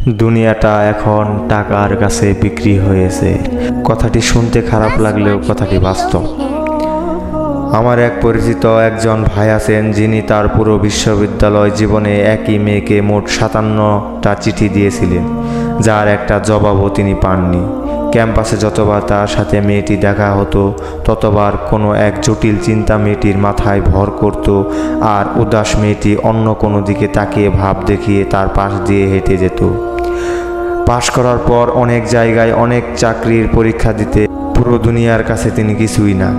দুনিয়াটা এখন টাকার কাছে বিক্রি হয়েছে। কথাটি শুনতে খারাপ লাগলেও কথাটি বাস্তব। আমার এক পরিচিত একজন ভাই আছেন, যিনি তার পুরো বিশ্ববিদ্যালয় জীবনে একই মেয়েকে মোট 57টা চিঠি দিয়েছিলেন, যার একটা জবাবও তিনি পাননি। ক্যাম্পাসে যতবার তার সাথে মেয়েটি দেখা হতো, ততবার কোনো এক জটিল চিন্তা মেয়েটির মাথায় ভর করত, আর উদাস মেয়েটি অন্য কোনো দিকে তাকিয়ে ভাব দেখিয়ে তার পাশ দিয়ে হেঁটে যেত। পাশ করার পর অনেক জায়গায় অনেক চাকরির পরীক্ষা দিতে পুরো দুনিয়ার কাছে তিনি কিছুই না।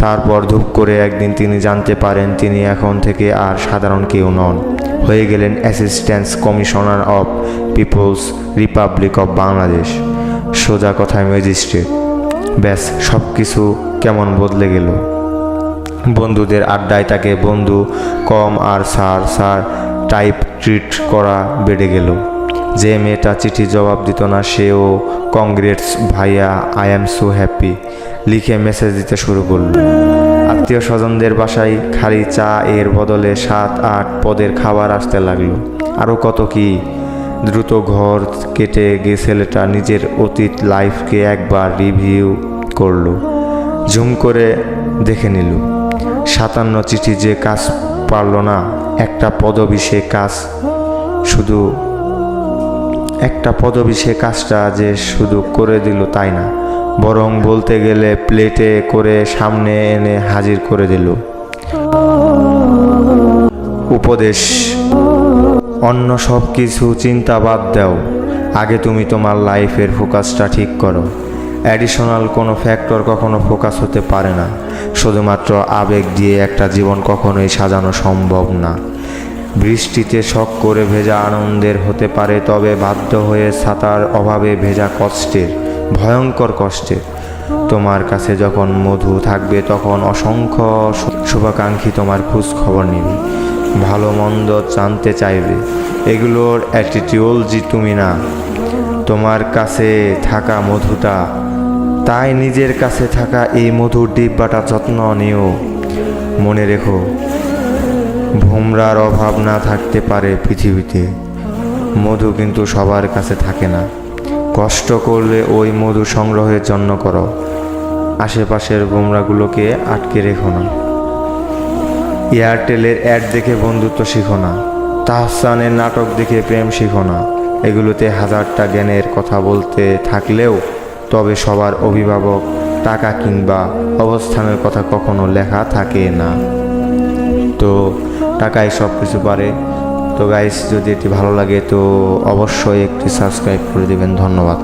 তারপর ধূপ করে একদিন তিনি জানতে পারেন তিনি এখন থেকে আর সাধারণ কেউ নন, হয়ে গেলেন assistant commissioner of People's Republic of Bangladesh, সোজা কথায় ম্যাজিস্ট্রেট। ব্যাস, সব কিছু কেমন বদলে গেল। বন্ধুদের আড্ডায় তাকে বন্ধু কম আর স্যার স্যার টাইপ ট্রিট করা বেড়ে গেল। যে মেয়েটা চিঠি জবাব দিত না, সেও কংগ্রেটস ভাইয়া, আই অ্যাম সো হ্যাপি লিখে মেসেজ দিতে শুরু করল। আত্মীয় স্বজনদের বাসায় খালি চা এর বদলে 7-8 পদের খাবার আসতে লাগলো। আরও কত কি। দ্রুত ঘর কেটে গিয়ে ছেলেটা নিজের অতীত লাইফকে একবার রিভিউ করলো, জুম করে দেখে নিল। 57 চিঠি যে কাজ পারল না, একটা পদবি সে কাজটা যে শুধু করে দিল তাই না, বরং বলতে গেলে প্লেটে করে সামনে এনে হাজির করে দিল। উপদেশ: অন্য সব কিছু চিন্তা বাদ দাও, আগে তুমি তোমার লাইফের ফোকাসটা ঠিক করো। অ্যাডিশনাল কোনো ফ্যাক্টর কখনো ফোকাস হতে পারে না। শুধুমাত্র আবেগ দিয়ে একটা জীবন কখনোই সাজানো সম্ভব না। বৃষ্টিতে শখ করে ভেজা আনন্দের হতে পারে, তবে বাধ্য হয়ে ছাতার অভাবে ভেজা কষ্টের, ভয়ঙ্কর কষ্টের। তোমার কাছে যখন মধু থাকবে, তখন অসংখ্য শুভাকাঙ্ক্ষী তোমার খোঁজ খবর নেবে, ভালো মন্দ জানতে চাইবে। এগুলোর অ্যাটিটিউলজি তুমি না, তোমার কাছে থাকা মধুটা। তাই নিজের কাছে থাকা এই মধুর ডিব্বাটা যত্ন নিও। মনে রেখো, ভোমরার অভাব না থাকতে পারে পৃথিবীতে, মধু কিন্তু সবার কাছে থাকে না। কষ্ট করলে ওই মধু সংগ্রহের জন্য করো, আশেপাশের ভোমরাগুলোকে আটকে রেখো না। এয়ারটেলের অ্যাড দেখে বন্ধুত্ব শিখো না, তাহসানের নাটক দেখে প্রেম শিখো না। এগুলোতে হাজারটা জ্ঞানের কথা বলতে থাকলেও তবে সবার অভিভাবক, টাকা কিংবা অবস্থানের কথা কখনো লেখা থাকে না। তো টাকাই সব কিছু পারে। তো গাইস, যদি এটি ভালো লাগে তো অবশ্যই একটি সাবস্ক্রাইব করে দেবেন। ধন্যবাদ।